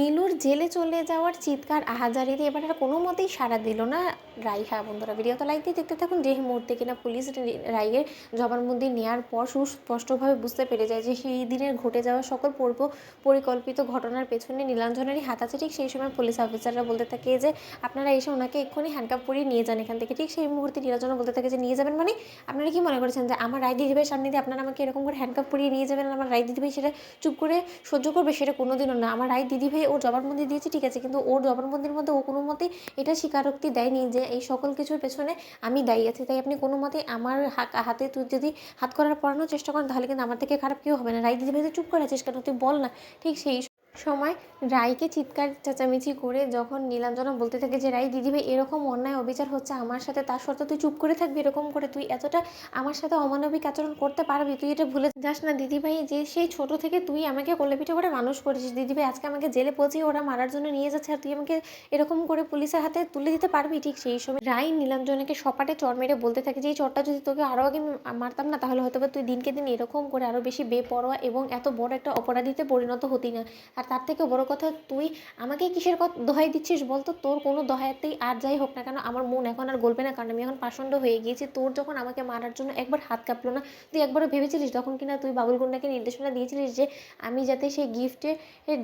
নীলুর জেলে চলে যাওয়ার চিৎকার আহাজারিতে এবার আর কোনো মতেই সাড়া দিল না রাই। হ্যাঁ বন্ধুরা, ভিডিও তো লাইক দিয়ে দেখতে থাকুন। যে মুহূর্তে কিনা পুলিশ রাইয়ের জবানবন্দি নেওয়ার পর সুস্পষ্টভাবে বুঝতে পেরে যায় যে সেই দিনের ঘটে যাওয়া সকল পরিকল্পিত ঘটনার পেছনে নীলাঞ্জনেরই হাত আছে। ঠিক সেই সময় পুলিশ অফিসাররা বলতে থাকে যে আপনারা এসে ওনাকে এক্ষুনি হ্যান্ডকাপ পরিয়ে নিয়ে যান এখান থেকে। ঠিক সেই মুহূর্তে নীলাঞ্জন বলতে থাকে যে নিয়ে যাবেন মানে আপনারা কি মনে করেছেন যে আমার রায় দিদিভাইয়ের সামনে দিয়ে আপনারা আমাকে এরকম করে হ্যান্ডকাপ পরিয়ে নিয়ে যাবেন? আমার রায় দিদিভাই সেটা চুপ করে সহ্য করবে? সেটা কোনোদিনও না। আমার রায় দিদিভাই ওর জবানবন্দি দিয়েছে ঠিক আছে, কিন্তু ওর জবানবন্দির মধ্যে ও কোনো মতেই এটা স্বীকারোক্তি দেয়নি যে এই সকল কিছুর পেছনে আমি দায়ী আছি। তাই আপনি কোনো মতেই আমার হাতে তুই যদি হাত করার পড়ানোর চেষ্টা করেন তাহলে কিন্তু আমার থেকে খারাপ কেউ হবে না। রায় দিদিভাই তুই চুপ করে আছিস কেন? তুই বল না। ঠিক সেই সময় রায়কে চিৎকার চেঁচামেচি করে যখন নীলাঞ্জনা বলতে থাকে যে রায় দিদিভাই এরকম অন্যায় অবিচার হচ্ছে আমার সাথে, তার সত্ত্বেও তুই চুপ করে থাকবি এরকম করে? তুই এতটা আমার সাথে অমানবিক আচরণ করতে পারবি? তুই এটা ভুলে যাস না দিদিভাই যে সেই ছোট থেকে তুই আমাকে কোলেপিঠে করে মানুষ করেছিস। দিদিভাই আজকে আমাকে জেলে পৌঁছিয়ে ওরা মারার জন্য নিয়ে যাচ্ছে, আর তুই আমাকে এরকম করে পুলিশের হাতে তুলে দিতে পারবি? ঠিক সেই সময় রায় নীলাঞ্জনাকে সপাটে চড় মেরে বলতে থাকে যে এই চড়টা যদি তোকে আরও আগে মারতাম না তাহলে হয়তো বা তুই দিনকে দিন এরকম করে আরও বেশি বেপরোয়া এবং এত বড় একটা অপরাধীতে পরিণত হতি না। আর তার থেকে বড় কথা, তুই আমাকে কিসের দোহাই দিচ্ছিস বলতো? তোর কোনো দোহাইতেই আর যাই হোক না কেন আমার মন এখন আর গলবে না, কারণ আমি এখন পাষণ্ড হয়ে গিয়েছি। তোর যখন আমাকে মারার জন্য একবার হাত কাঁপলো না, তুই একবারও ভেবেছিলিস তখন কিনা তুই বাবুল গুন্ডাকে নির্দেশনা দিয়েছিলিস যে আমি যাতে সেই গিফটের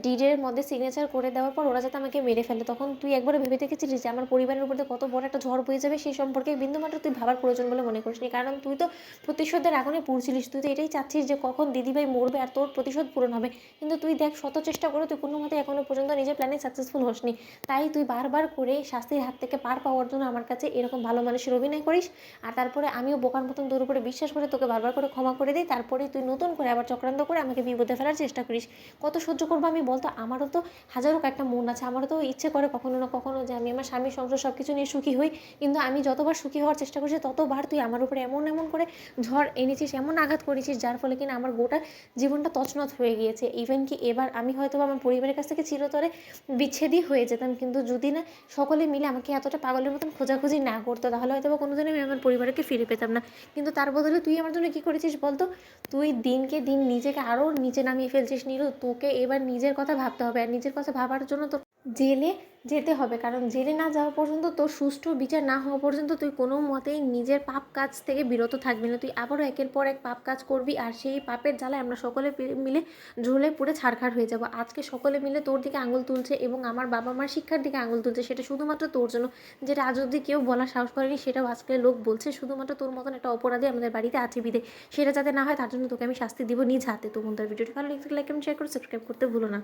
ডিডের মধ্যে সিগনেচার করে দেওয়ার পর ওরা যাতে আমাকে মেরে ফেলে? তখন তুই একবারও ভেবে দেখেছিলিস যে আমার পরিবারের উপর কত বড় একটা ঝড় বয়ে যাবে? সেই সম্পর্কে বিন্দুমাত্র তুই ভাবার প্রয়োজন বলে মনে করিসনি, কারণ তুই তো প্রতিশোধের আগুনে পুড়ছিলিস। তুই তো এটাই চাচ্ছিস যে কখন দিদিভাই মরবে আর তোর প্রতিশোধ পূরণ হবে। কিন্তু তুই দেখ, শত চেষ্টা করে তুই কোনো মতে এখনো পর্যন্ত নিজের প্ল্যানে সাকসেসফুল হসনি। তাই তুই বারবার করে শাস্তির হাত থেকে পার পাওয়ার জন্য আমার কাছে এরকম ভালো মানুষের অভিনয় করিস। আর তারপরে আমিও বোকার মতন তোর উপরে বিশ্বাস করে তোকে বারবার করে ক্ষমা করে দিই, তারপরে তুই নতুন করে আবার চক্রান্ত করে আমাকে বিপদে ফেলার চেষ্টা করিস। কত সহ্য করবো আমি বলতো? আমারও তো হাজারো একটা মন আছে, আমারও তো ইচ্ছে করে কখনো না কখনো যে আমি আমার স্বামীর সংসার সব কিছু নিয়ে সুখী হই। কিন্তু আমি যতবার সুখী হওয়ার চেষ্টা করছি ততবার তুই আমার উপরে এমন এমন করে ঝড় এনেছিস, এমন আঘাত করেছিস যার ফলে কিনা আমার গোটা জীবনটা তছনছ হয়ে গিয়েছে। ইভেন কি এবার আমি হয়তো আমার পরিবারের কাছ থেকে চিরতরে বিচ্ছেদই হয়ে যেতাম, কিন্তু যদি না সকলে মিলে আমাকে এতটা পাগলের মতন খোঁজাখুঁজি না করতো তাহলে হয়তো বা কোনোদিন আমি আমার পরিবারকে ফিরে পেতাম না। কিন্তু তার বদলে তুই আমার জন্য কী করেছিস বলতো? তুই দিনকে দিন নিজেকে আরও নিচে নামিয়ে ফেলছিস নীলু। তোকে এবার নিজের কথা ভাবতে হবে, আর নিজের কথা ভাবার জন্য তো জেলে যেতে হবে, কারণ জেলে না যাওয়া পর্যন্ত তোর সুষ্ঠু বিচার না হওয়া পর্যন্ত তুই কোনো মতেই নিজের পাপ কাজ থেকে বিরত থাকবি না। তুই আবারও একের পর এক পাপ কাজ করবি, আর সেই পাপের জ্বালায় আমরা সকলে মিলে ঝুলে পুড়ে ছারখার হয়ে যাব। আজকে সকলে মিলে তোর দিকে আঙুল তুলছে এবং আমার বাবা মার শিক্ষার দিকে আঙুল তুলছে, সেটা শুধুমাত্র তোর জন্য। যেটা আজ অবধি কেউ বলার সাহস করেনি সেটাও আজকে লোক বলছে, শুধুমাত্র তোর মতন একটা অপরাধী আমাদের বাড়িতে আছে বিধে। সেটা যাতে না হয় তার জন্য তোকে আমি শাস্তি দিব নিজ হাতে। তো বন্ধুরা, ভিডিওটি ভালো লাগলে লাইক এবং শেয়ার করে সাবস্ক্রাইব করতে ভুলো না।